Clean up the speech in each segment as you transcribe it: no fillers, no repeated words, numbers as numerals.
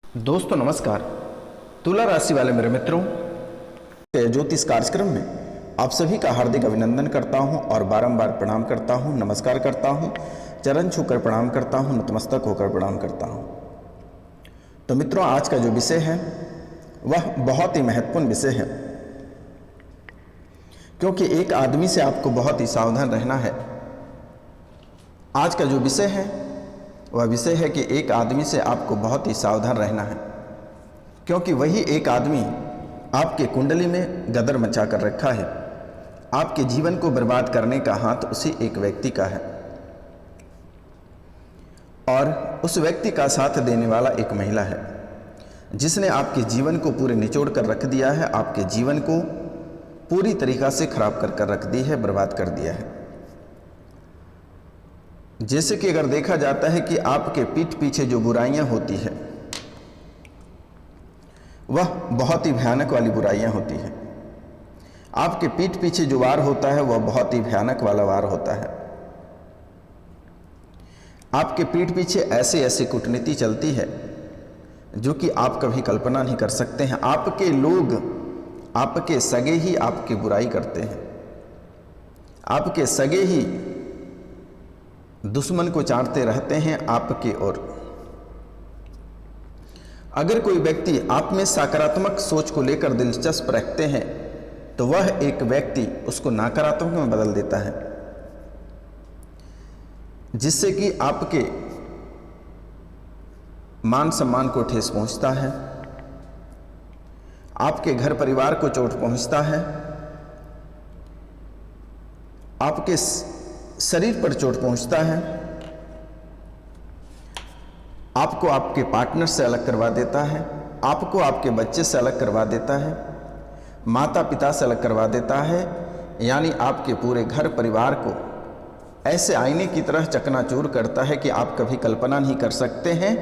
दोस्तों नमस्कार। तुला राशि वाले मेरे मित्रों, ज्योतिष कार्यक्रम में आप सभी का हार्दिक अभिनंदन करता हूं और बारंबार प्रणाम करता हूं, नमस्कार करता हूं, चरण छूकर प्रणाम करता हूं, नतमस्तक होकर प्रणाम करता हूं। तो मित्रों, आज का जो विषय है वह बहुत ही महत्वपूर्ण विषय है, क्योंकि एक आदमी से आपको बहुत ही सावधान रहना है। आज का जो विषय है वह विषय है कि एक आदमी से आपको बहुत ही सावधान रहना है, क्योंकि वही एक आदमी आपके कुंडली में गदर मचा कर रखा है। आपके जीवन को बर्बाद करने का हाथ उसी एक व्यक्ति का है, और उस व्यक्ति का साथ देने वाला एक महिला है, जिसने आपके जीवन को पूरे निचोड़ कर रख दिया है, आपके जीवन को पूरी तरीक़ा से खराब कर रख दी है, बर्बाद कर दिया है। जैसे कि अगर देखा जाता है कि आपके पीठ पीछे जो बुराइयां होती है वह बहुत ही भयानक वाली बुराइयां होती हैं। आपके पीठ पीछे जो वार होता है वह बहुत ही भयानक वाला वार होता है। आपके पीठ पीछे ऐसे ऐसे कूटनीति चलती है जो कि आप कभी कल्पना नहीं कर सकते हैं। आपके लोग, आपके सगे ही आपकी बुराई करते हैं, आपके सगे ही दुश्मन को चाटते रहते हैं आपके ओर। अगर कोई व्यक्ति आप में सकारात्मक सोच को लेकर दिलचस्प रखते हैं तो वह एक व्यक्ति उसको नकारात्मक में बदल देता है, जिससे कि आपके मान सम्मान को ठेस पहुंचता है, आपके घर परिवार को चोट पहुंचता है, आपके शरीर पर चोट पहुंचता है, आपको आपके पार्टनर से अलग करवा देता है, आपको आपके बच्चे से अलग करवा देता है, माता पिता से अलग करवा देता है, यानी आपके पूरे घर परिवार को ऐसे आईने की तरह चकनाचूर करता है कि आप कभी कल्पना नहीं कर सकते हैं।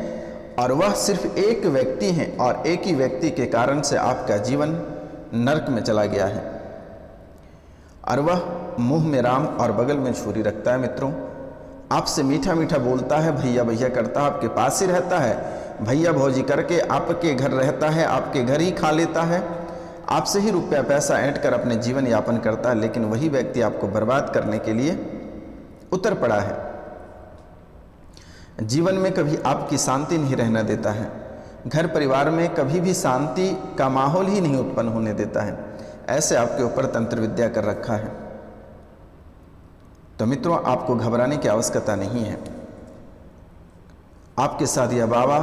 और वह सिर्फ एक व्यक्ति है, और एक ही व्यक्ति के कारण से आपका जीवन नरक में चला गया है। और वह मुंह में राम और बगल में छुरी रखता है। मित्रों, आपसे मीठा मीठा बोलता है, भैया भैया करता है, आपके पास ही रहता है, भैया भौजी करके आपके घर रहता है, आपके घर ही खा लेता है, आपसे ही रुपया पैसा ऐंठ कर अपने जीवन यापन करता है, लेकिन वही व्यक्ति आपको बर्बाद करने के लिए उतर पड़ा है। जीवन में कभी आपकी शांति नहीं रहने देता है, घर परिवार में कभी भी शांति का माहौल ही नहीं उत्पन्न होने देता है। ऐसे आपके ऊपर तंत्र विद्या कर रखा है। तो मित्रों, आपको घबराने की आवश्यकता नहीं है। आपके साथ यह बाबा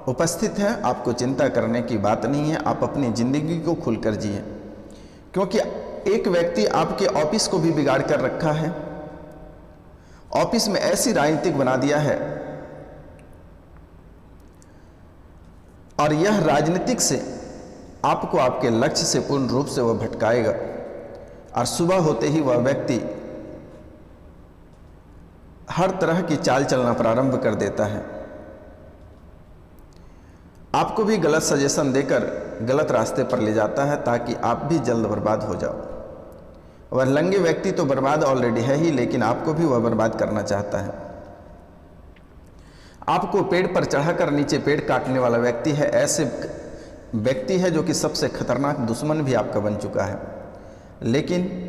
उपस्थित है, आपको चिंता करने की बात नहीं है। आप अपनी जिंदगी को खुलकर जिए, क्योंकि एक व्यक्ति आपके ऑफिस को भी बिगाड़ कर रखा है। ऑफिस में ऐसी राजनीतिक बना दिया है, और यह राजनीतिक से आपको आपके लक्ष्य से पूर्ण रूप से वह भटकाएगा, और सुबह होते ही वह व्यक्ति हर तरह की चाल चलना प्रारंभ कर देता है। आपको भी गलत सजेशन देकर गलत रास्ते पर ले जाता है, ताकि आप भी जल्द बर्बाद हो जाओ। वह लंगे व्यक्ति तो बर्बाद ऑलरेडी है ही, लेकिन आपको भी वह बर्बाद करना चाहता है। आपको पेड़ पर चढ़ाकर नीचे पेड़ काटने वाला व्यक्ति है। ऐसे व्यक्ति है जो कि सबसे खतरनाक दुश्मन भी आपका बन चुका है, लेकिन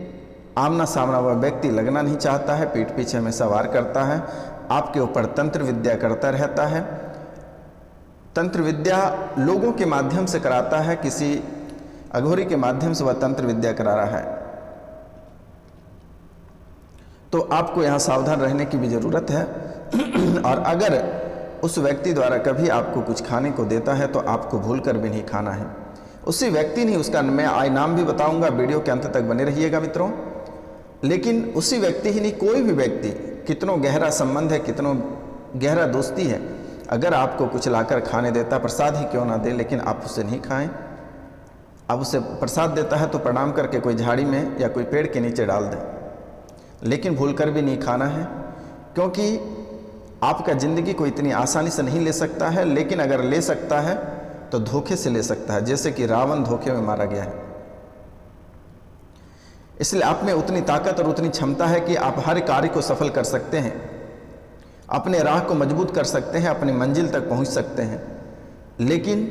आमना सामना वह व्यक्ति लगना नहीं चाहता है, पीठ पीछे हमेशा वार करता है, आपके ऊपर तंत्र विद्या करता रहता है। तंत्र विद्या लोगों के माध्यम से कराता है, किसी अघोरी के माध्यम से वह तंत्र विद्या करा रहा है। तो आपको यहाँ सावधान रहने की भी ज़रूरत है। और अगर उस व्यक्ति द्वारा कभी आपको कुछ खाने को देता है तो आपको भूलकर भी नहीं खाना है। उसी व्यक्ति नहीं, उसका मैं नाम भी बताऊंगा, वीडियो के अंत तक बने रहिएगा मित्रों। लेकिन उसी व्यक्ति ही नहीं, कोई भी व्यक्ति, कितनों गहरा संबंध है, कितनों गहरा दोस्ती है, अगर आपको कुछ लाकर खाने देता, प्रसाद ही क्यों ना दे, लेकिन आप उसे नहीं खाएं। अब उसे प्रसाद देता है तो प्रणाम करके कोई झाड़ी में या कोई पेड़ के नीचे डाल दें, लेकिन भूलकर भी नहीं खाना है, क्योंकि आपका ज़िंदगी को इतनी आसानी से नहीं ले सकता है। लेकिन अगर ले सकता है तो धोखे से ले सकता है, जैसे कि रावण धोखे में मारा गया है। इसलिए आप में उतनी ताकत और उतनी क्षमता है कि आप हर कार्य को सफल कर सकते हैं, अपने राह को मजबूत कर सकते हैं, अपनी मंजिल तक पहुंच सकते हैं। लेकिन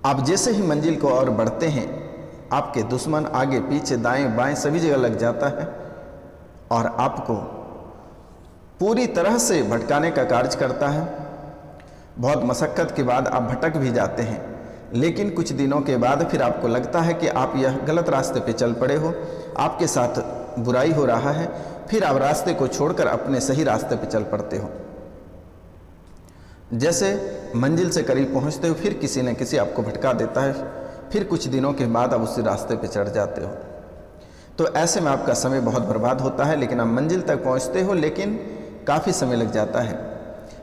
आप जैसे ही मंजिल को और बढ़ते हैं, आपके दुश्मन आगे पीछे दाएं बाएं सभी जगह लग जाता है और आपको पूरी तरह से भटकाने का कार्य करता है। बहुत मशक्क़त के बाद आप भटक भी जाते हैं, लेकिन कुछ दिनों के बाद फिर आपको लगता है कि आप यह गलत रास्ते पे चल पड़े हो, आपके साथ बुराई हो रहा है, फिर आप रास्ते को छोड़कर अपने सही रास्ते पे चल पड़ते हो। जैसे मंजिल से करीब पहुंचते हो, फिर किसी न किसी आपको भटका देता है, फिर कुछ दिनों के बाद आप उसी रास्ते पे चढ़ जाते हो। तो ऐसे में आपका समय बहुत बर्बाद होता है, लेकिन आप मंजिल तक पहुंचते हो, लेकिन काफ़ी समय लग जाता है।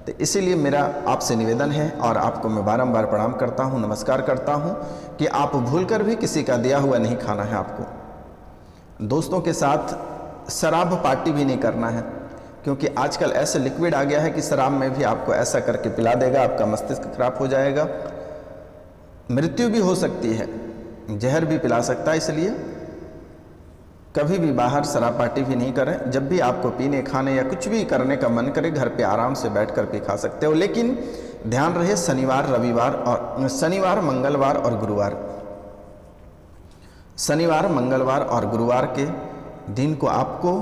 तो इसीलिए मेरा आपसे निवेदन है और आपको मैं बारंबार प्रणाम करता हूं, नमस्कार करता हूं कि आप भूलकर भी किसी का दिया हुआ नहीं खाना है। आपको दोस्तों के साथ शराब पार्टी भी नहीं करना है, क्योंकि आजकल ऐसे लिक्विड आ गया है कि शराब में भी आपको ऐसा करके पिला देगा, आपका मस्तिष्क खराब हो जाएगा, मृत्यु भी हो सकती है, जहर भी पिला सकता है। इसलिए कभी भी बाहर शराब पार्टी भी नहीं करें। जब भी आपको पीने खाने या कुछ भी करने का मन करे, घर पे आराम से बैठकर भी खा सकते हो, लेकिन ध्यान रहे शनिवार रविवार और शनिवार मंगलवार और गुरुवार, शनिवार मंगलवार और गुरुवार के दिन को आपको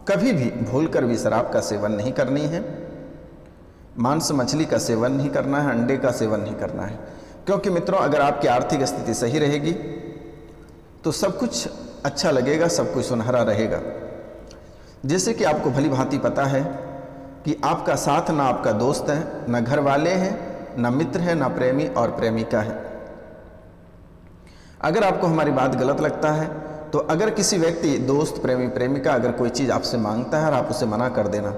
कभी भी भूलकर भी शराब का सेवन नहीं करनी है, मांस मछली का सेवन नहीं करना है, अंडे का सेवन नहीं करना है। क्योंकि मित्रों, अगर आपकी आर्थिक स्थिति सही रहेगी तो सब कुछ अच्छा लगेगा, सब कुछ सुनहरा रहेगा। जैसे कि आपको भली भांति पता है कि आपका साथ ना आपका दोस्त है, ना घर वाले हैं, ना मित्र है, ना प्रेमी और प्रेमिका है। अगर आपको हमारी बात गलत लगता है तो अगर किसी व्यक्ति, दोस्त, प्रेमी, प्रेमिका अगर कोई चीज़ आपसे मांगता है और आप उसे मना कर देना,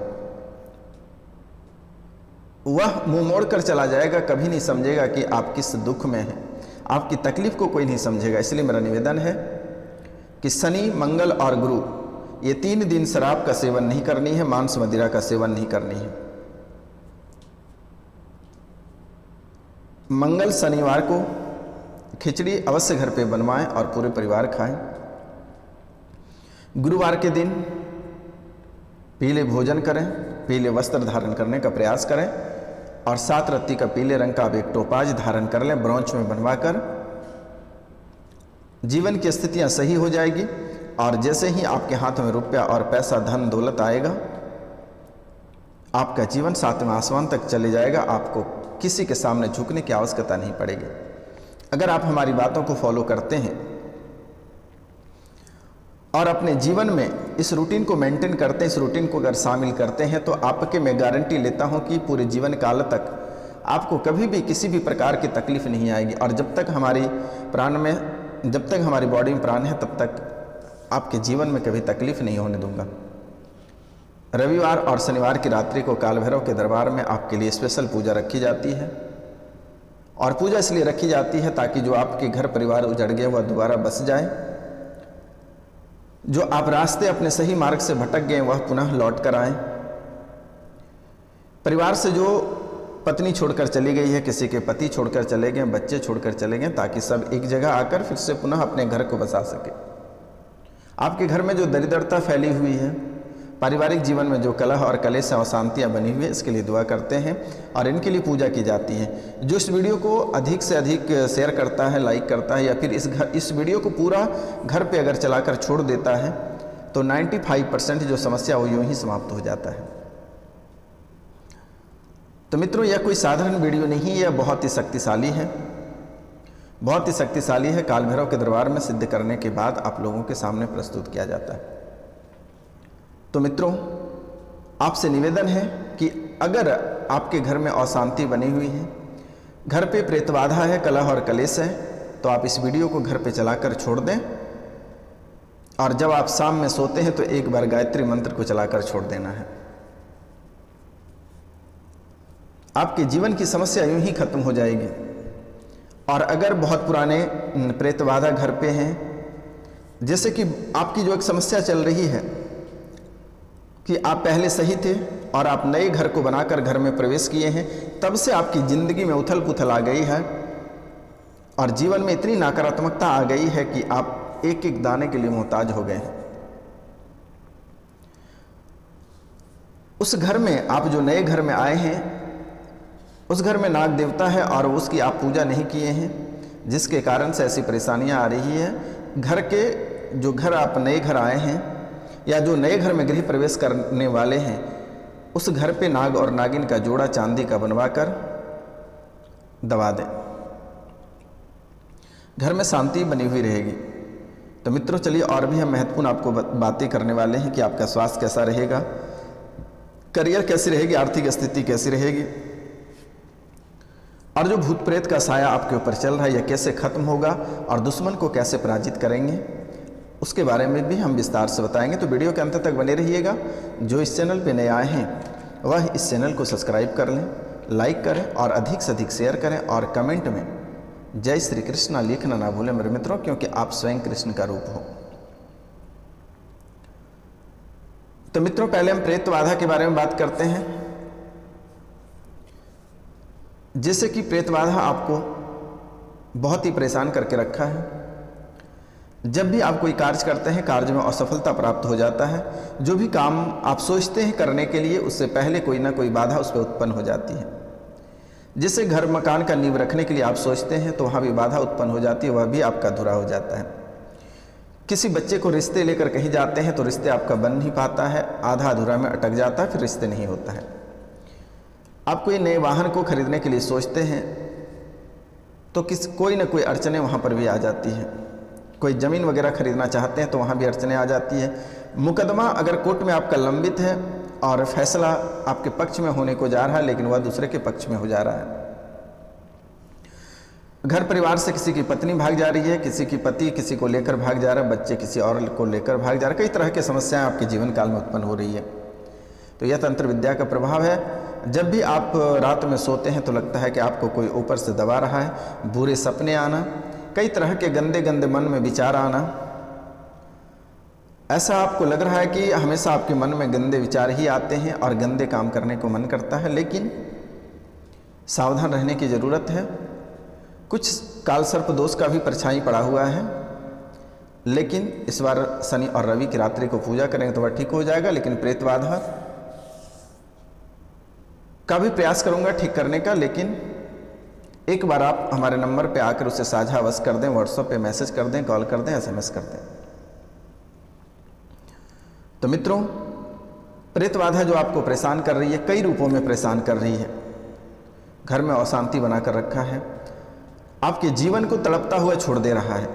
वह मुंह मोड़ कर चला जाएगा, कभी नहीं समझेगा कि आप किस दुख में हैं, आपकी तकलीफ को कोई नहीं समझेगा। इसलिए मेरा निवेदन है कि शनि मंगल और गुरु ये 3 दिन शराब का सेवन नहीं करनी है, मांस मदिरा का सेवन नहीं करनी है। मंगल शनिवार को खिचड़ी अवश्य घर पे बनवाएं और पूरे परिवार खाएं। गुरुवार के दिन पीले भोजन करें, पीले वस्त्र धारण करने का प्रयास करें और 7 रत्ती का पीले रंग का आप एक टोपाज धारण कर लें, ब्रोंच में बनवाकर। जीवन की स्थितियां सही हो जाएगी और जैसे ही आपके हाथ में रुपया और पैसा, धन दौलत आएगा, आपका जीवन 7वें आसमान तक चले जाएगा। आपको किसी के सामने झुकने की आवश्यकता नहीं पड़ेगी। अगर आप हमारी बातों को फॉलो करते हैं और अपने जीवन में इस रूटीन को मेंटेन करते हैं, इस रूटीन को अगर शामिल करते हैं, तो आपके मैं गारंटी लेता हूं कि पूरे जीवन काल तक आपको कभी भी किसी भी प्रकार की तकलीफ नहीं आएगी। और जब तक हमारी बॉडी में प्राण है, तब तक आपके जीवन में कभी तकलीफ नहीं होने दूंगा। रविवार और शनिवार की रात्रि को काल भैरव के दरबार में आपके लिए स्पेशल पूजा रखी जाती है। और पूजा इसलिए रखी जाती है ताकि जो आपके घर परिवार उजड़ गए वह दोबारा बस जाए, जो आप रास्ते अपने सही मार्ग से भटक गए वह पुनः लौट कर आए। परिवार से जो पत्नी छोड़कर चली गई है, किसी के पति छोड़कर चले गए, बच्चे छोड़कर चले गए, ताकि सब एक जगह आकर फिर से पुनः अपने घर को बसा सके। आपके घर में जो दरिद्रता फैली हुई है, पारिवारिक जीवन में जो कलह और कलेश और अशांतियाँ बनी हुई है, इसके लिए दुआ करते हैं और इनके लिए पूजा की जाती है। जो इस वीडियो को अधिक से अधिक शेयर करता है, लाइक करता है, या फिर इस वीडियो को पूरा घर पे अगर चलाकर छोड़ देता है, तो 95% जो समस्या वो यूँ ही समाप्त हो जाता है। तो मित्रों, यह कोई साधारण वीडियो नहीं है, यह बहुत ही शक्तिशाली है, बहुत ही शक्तिशाली है। काल भैरव के दरबार में सिद्ध करने के बाद आप लोगों के सामने प्रस्तुत किया जाता है। तो मित्रों, आपसे निवेदन है कि अगर आपके घर में अशांति बनी हुई है, घर पे प्रेतबाधा है, कलह और कलेश है, तो आप इस वीडियो को घर पे चलाकर छोड़ दें और जब आप शाम में सोते हैं तो एक बार गायत्री मंत्र को चलाकर छोड़ देना है। आपके जीवन की समस्या यूं ही खत्म हो जाएगी। और अगर बहुत पुराने प्रेतबाधा घर पे हैं, जैसे कि आपकी जो एक समस्या चल रही है कि आप पहले सही थे और आप नए घर को बनाकर घर में प्रवेश किए हैं, तब से आपकी ज़िंदगी में उथल पुथल आ गई है और जीवन में इतनी नकारात्मकता आ गई है कि आप एक एक दाने के लिए मोहताज हो गए हैं। उस घर में, आप जो नए घर में आए हैं, उस घर में नाग देवता है और उसकी आप पूजा नहीं किए हैं, जिसके कारण से ऐसी परेशानियां आ रही है। जो घर आप नए घर आए हैं या जो नए घर में गृह प्रवेश करने वाले हैं, उस घर पे नाग और नागिन का जोड़ा चांदी का बनवा कर दबा दें, घर में शांति बनी हुई रहेगी। तो मित्रों चलिए और भी हम महत्वपूर्ण आपको बातें करने वाले हैं कि आपका स्वास्थ्य कैसा रहेगा, करियर कैसी रहेगी, आर्थिक स्थिति कैसी रहेगी, और जो भूत प्रेत का साया आपके ऊपर चल रहा है यह कैसे खत्म होगा और दुश्मन को कैसे पराजित करेंगे, उसके बारे में भी हम विस्तार से बताएंगे। तो वीडियो के अंत तक बने रहिएगा। जो इस चैनल पे नए आए हैं वह इस चैनल को सब्सक्राइब कर लें, लाइक करें और अधिक से अधिक शेयर करें और कमेंट में जय श्री कृष्ण लिखना ना भूलें मेरे मित्रों, क्योंकि आप स्वयं कृष्ण का रूप हो। तो मित्रों पहले हम प्रेत बाधा के बारे में बात करते हैं। जैसे कि प्रेत बाधा आपको बहुत ही परेशान करके रखा है। जब भी आप कोई कार्य करते हैं, कार्य में असफलता प्राप्त हो जाता है। जो भी काम आप सोचते हैं करने के लिए, उससे पहले कोई ना कोई बाधा उस पर उत्पन्न हो जाती है। जैसे घर मकान का नींव रखने के लिए आप सोचते हैं तो वहाँ भी बाधा उत्पन्न हो जाती है, वह भी आपका अधूरा हो जाता है। किसी बच्चे को रिश्ते लेकर कहीं जाते हैं तो रिश्ते आपका बन नहीं पाता है, आधा अधूरा में अटक जाता है, फिर रिश्ते नहीं होता है। आप कोई नए वाहन को खरीदने के लिए सोचते हैं तो कोई ना कोई अड़चने वहाँ पर भी आ जाती है। कोई ज़मीन वगैरह खरीदना चाहते हैं तो वहाँ भी अड़चने आ जाती है। मुकदमा अगर कोर्ट में आपका लंबित है और फैसला आपके पक्ष में होने को जा रहा है लेकिन वह दूसरे के पक्ष में हो जा रहा है। घर परिवार से किसी की पत्नी भाग जा रही है, किसी की पति किसी को लेकर भाग जा रहा है, बच्चे किसी और को लेकर भाग जा रहे हैं। कई तरह की समस्याएं आपके जीवन काल में उत्पन्न हो रही है। तो यह तंत्र विद्या का प्रभाव है। जब भी आप रात में सोते हैं तो लगता है कि आपको कोई ऊपर से दबा रहा है, बुरे सपने आना, कई तरह के गंदे गंदे मन में विचार आना। ऐसा आपको लग रहा है कि हमेशा आपके मन में गंदे विचार ही आते हैं और गंदे काम करने को मन करता है। लेकिन सावधान रहने की ज़रूरत है। कुछ काल सर्प दोष का भी परछाई पड़ा हुआ है, लेकिन इस बार शनि और रवि की रात्रि को पूजा करेंगे तो वह ठीक हो जाएगा। लेकिन प्रेत बाधा का भी प्रयास करूंगा ठीक करने का, लेकिन एक बार आप हमारे नंबर पे आकर उसे साझा अवश्य कर दें, व्हाट्सएप पे मैसेज कर दें, कॉल कर दें, एसएमएस कर दें। तो मित्रों प्रेत बाधा जो आपको परेशान कर रही है, कई रूपों में परेशान कर रही है। घर में अशांति बनाकर रखा है, आपके जीवन को तड़पता हुआ छोड़ दे रहा है।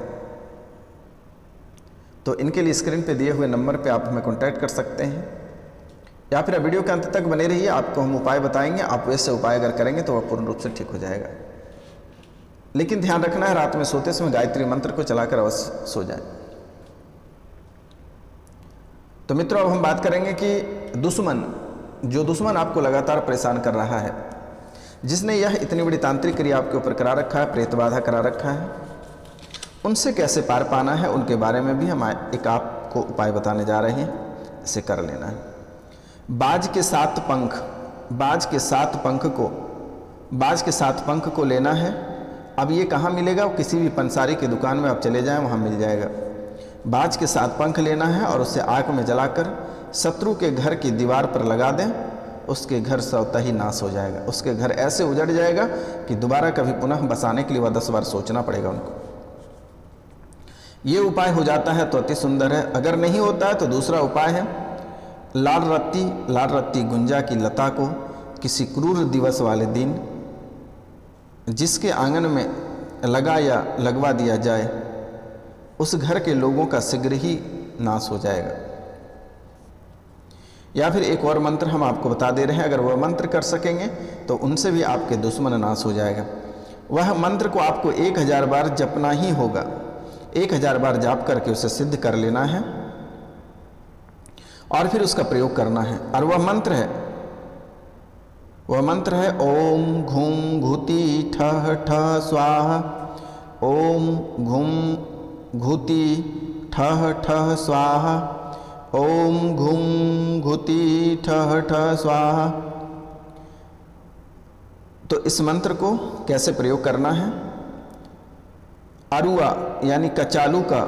तो इनके लिए स्क्रीन पे दिए हुए नंबर पे आप हमें कांटेक्ट कर सकते हैं या फिर वीडियो के अंत तक बने रहिए, आपको हम उपाय बताएंगे। आप वैसे उपाय अगर करेंगे तो वह पूर्ण रूप से ठीक हो जाएगा। लेकिन ध्यान रखना है रात में सोते समय गायत्री मंत्र को चलाकर अवश्य सो जाए। तो मित्रों अब हम बात करेंगे कि दुश्मन आपको लगातार परेशान कर रहा है, जिसने यह इतनी बड़ी तांत्रिक क्रिया आपके ऊपर करा रखा है, प्रेत बाधा करा रखा है, उनसे कैसे पार पाना है उनके बारे में भी हम एक आपको उपाय बताने जा रहे हैं। इसे कर लेना है। बाज के 7 पंख को लेना है। अब ये कहाँ मिलेगा? किसी भी पंसारी की दुकान में आप चले जाएं, वहाँ मिल जाएगा। बाज के 7 पंख लेना है और उसे आग में जलाकर शत्रु के घर की दीवार पर लगा दें। उसके घर स्वतः ही नाश हो जाएगा। उसके घर ऐसे उजड़ जाएगा कि दोबारा कभी पुनः बसाने के लिए वह 10 बार सोचना पड़ेगा उनको। ये उपाय हो जाता है तो अति सुंदर है। अगर नहीं होता है तो दूसरा उपाय है, लाल रत्ती गुंजा की लता को किसी क्रूर दिवस वाले दिन जिसके आंगन में लगा या लगवा दिया जाए, उस घर के लोगों का शीघ्र ही नाश हो जाएगा। या फिर एक और मंत्र हम आपको बता दे रहे हैं, अगर वह मंत्र कर सकेंगे तो उनसे भी आपके दुश्मन नाश हो जाएगा। वह मंत्र को आपको 1000 बार जपना ही होगा। 1000 बार जाप करके उसे सिद्ध कर लेना है और फिर उसका प्रयोग करना है। और वह मंत्र है ओम घूम घुति ठह ठह स्वाहा। ओम घूम घुति ठह ठह स्वाहा। ओम घूम घुति ठह ठह स्वाहा। तो इस मंत्र को कैसे प्रयोग करना है? अरुआ यानी कचालू का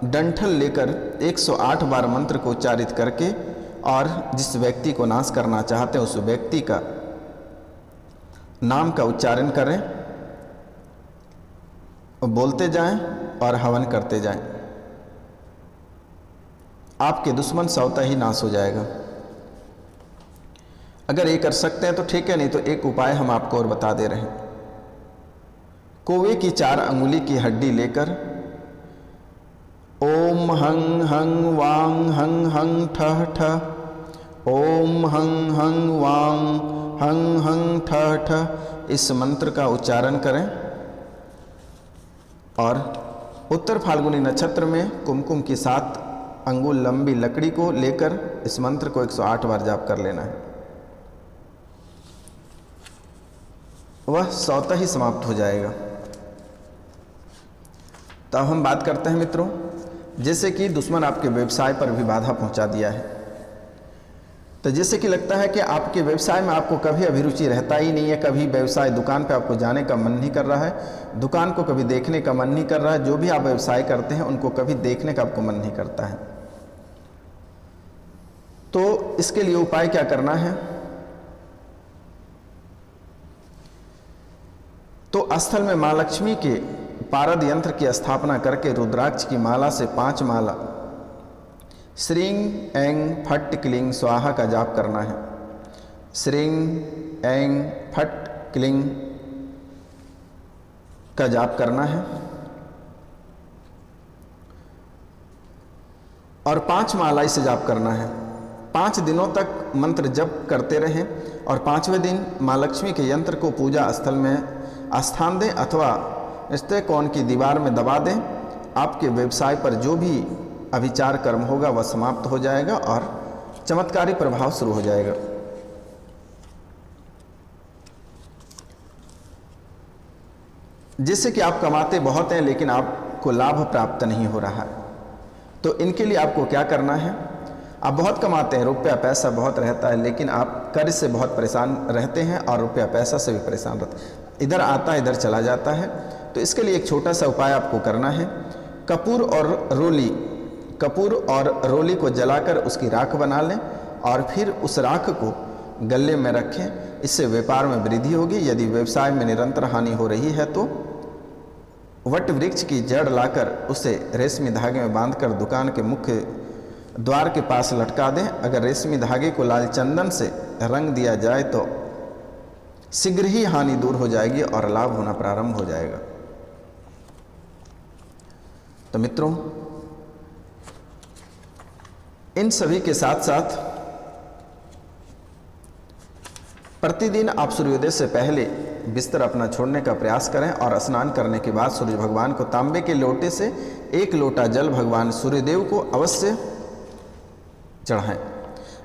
डंठल लेकर 108 बार मंत्र को उच्चारित करके और जिस व्यक्ति को नाश करना चाहते हैं उस व्यक्ति का नाम का उच्चारण करें, बोलते जाएं और हवन करते जाएं। आपके दुश्मन स्वतः ही नाश हो जाएगा। अगर ये कर सकते हैं तो ठीक है, नहीं तो एक उपाय हम आपको और बता दे रहे हैं। कौवे की 4 अंगुली की हड्डी लेकर ओम हंग हंग वांग हंग हंग ठह ठह, ओम हंग हंग वांग हंग हंग ठह ठह, इस मंत्र का उच्चारण करें और उत्तर फाल्गुनी नक्षत्र में कुमकुम की 7 अंगुल लंबी लकड़ी को लेकर इस मंत्र को 108 बार जाप कर लेना है। वह स्वतः ही समाप्त हो जाएगा। तो अब हम बात करते हैं मित्रों, जैसे कि दुश्मन आपके व्यवसाय पर भी बाधा पहुंचा दिया है। तो जैसे कि लगता है कि आपके व्यवसाय में आपको कभी अभिरुचि रहता ही नहीं है, कभी व्यवसाय दुकान पे आपको जाने का मन नहीं कर रहा है, दुकान को कभी देखने का मन नहीं कर रहा है, जो भी आप व्यवसाय करते हैं उनको कभी देखने का आपको मन नहीं करता है। तो इसके लिए उपाय क्या करना है? तो स्थल में माँ लक्ष्मी के पारद यंत्र की स्थापना करके रुद्राक्ष की माला से 5 माला श्रीं ऐं फट्ट क्लीं स्वाहा का जाप करना है। श्रीं ऐं फट्ट क्लीं का जाप करना है और 5 माला इसे जाप करना है। 5 दिनों तक मंत्र जप करते रहें और 5वें दिन माँ लक्ष्मी के यंत्र को पूजा स्थल में स्थान दें अथवा रिश्ते कोण की दीवार में दबा दें। आपके व्यवसाय पर जो भी अभिचार कर्म होगा वह समाप्त हो जाएगा और चमत्कारी प्रभाव शुरू हो जाएगा। जिससे कि आप कमाते बहुत हैं लेकिन आपको लाभ प्राप्त नहीं हो रहा है। तो इनके लिए आपको क्या करना है? आप बहुत कमाते हैं, रुपया पैसा बहुत रहता है, लेकिन आप कर्ज से बहुत परेशान रहते हैं और रुपया पैसा से भी परेशान रहते हैं, इधर आता है इधर चला जाता है। तो इसके लिए एक छोटा सा उपाय आपको करना है। कपूर और रोली को जलाकर उसकी राख बना लें और फिर उस राख को गले में रखें। इससे व्यापार में वृद्धि होगी। यदि व्यवसाय में निरंतर हानि हो रही है तो वट वृक्ष की जड़ लाकर उसे रेशमी धागे में बांधकर दुकान के मुख्य द्वार के पास लटका दें। अगर रेशमी धागे को लाल चंदन से रंग दिया जाए तो शीघ्र ही हानि दूर हो जाएगी और लाभ होना प्रारंभ हो जाएगा। तो मित्रों, इन सभी के साथ साथ प्रतिदिन आप सूर्योदय से पहले बिस्तर अपना छोड़ने का प्रयास करें और स्नान करने के बाद सूर्य भगवान को तांबे के लोटे से 1 लोटा जल भगवान सूर्यदेव को अवश्य चढ़ाएं।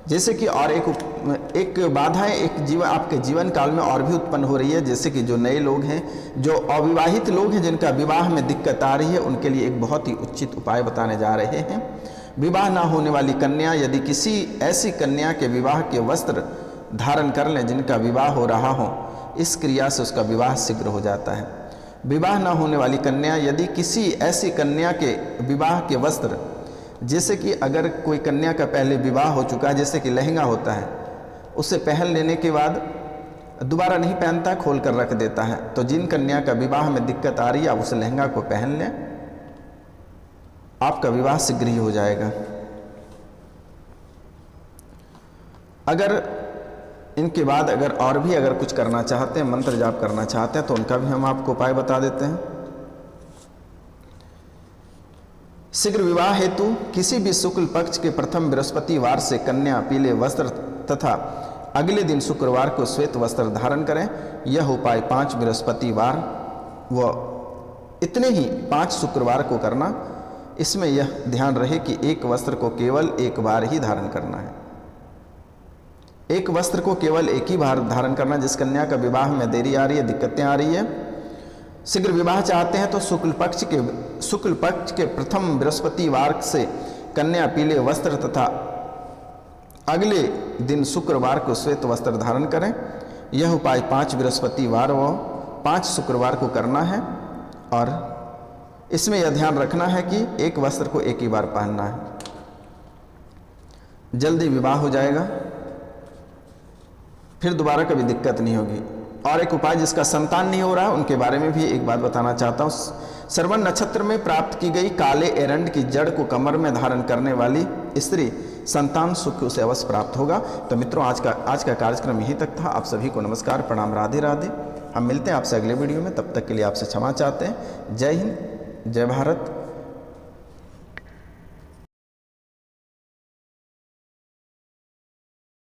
जैसे कि और एक बाधाएं आपके जीवन काल में और भी उत्पन्न हो रही है। जैसे कि जो नए लोग हैं, जो अविवाहित लोग हैं, जिनका विवाह में दिक्कत आ रही है, उनके लिए एक बहुत ही उचित उपाय बताने जा रहे हैं। विवाह ना होने वाली कन्या, यदि किसी ऐसी कन्या के विवाह के वस्त्र धारण कर लें जिनका विवाह हो रहा हो, इस क्रिया से उसका विवाह शीघ्र हो जाता है। विवाह ना होने वाली कन्या, यदि किसी ऐसी कन्या के विवाह के वस्त्र, जैसे कि अगर कोई कन्या का पहले विवाह हो चुका है, जैसे कि लहंगा होता है, उसे पहन लेने के बाद दोबारा नहीं पहनता, खोल कर रख देता है, तो जिन कन्या का विवाह में दिक्कत आ रही है आप उस लहंगा को पहन लें, आपका विवाह शीघ्र ही हो जाएगा। अगर इनके बाद अगर कुछ करना चाहते हैं, मंत्र जाप करना चाहते हैं, तो उनका भी हम आपको उपाय बता देते हैं। शीघ्र विवाह हेतु किसी भी शुक्ल पक्ष के प्रथम बृहस्पतिवार से कन्या पीले वस्त्र तथा अगले दिन शुक्रवार को श्वेत वस्त्र धारण करें। यह उपाय 5 बृहस्पतिवार व इतने ही 5 शुक्रवार को करना। इसमें यह ध्यान रहे कि एक वस्त्र को केवल एक बार ही धारण करना है। एक वस्त्र को केवल एक ही बार धारण करना। जिस कन्या का विवाह में देरी आ रही है, दिक्कतें आ रही है, शीघ्र विवाह चाहते हैं, तो शुक्ल पक्ष के प्रथम बृहस्पतिवार से कन्या पीले वस्त्र तथा अगले दिन शुक्रवार को श्वेत वस्त्र धारण करें। यह उपाय 5 बृहस्पतिवार व 5 शुक्रवार को करना है और इसमें यह ध्यान रखना है कि एक वस्त्र को एक ही बार पहनना है। जल्दी विवाह हो जाएगा, फिर दोबारा कभी दिक्कत नहीं होगी। और एक उपाय जिसका संतान नहीं हो रहा, उनके बारे में भी एक बात बताना चाहता हूँ। श्रवण नक्षत्र में प्राप्त की गई काले एरंड की जड़ को कमर में धारण करने वाली स्त्री संतान सुख उसे अवश्य प्राप्त होगा। तो मित्रों, आज का कार्यक्रम यहीं तक था। आप सभी को नमस्कार, प्रणाम, राधे राधे। हम मिलते हैं आपसे अगले वीडियो में, तब तक के लिए आपसे क्षमा चाहते हैं। जय हिंद, जय भारत,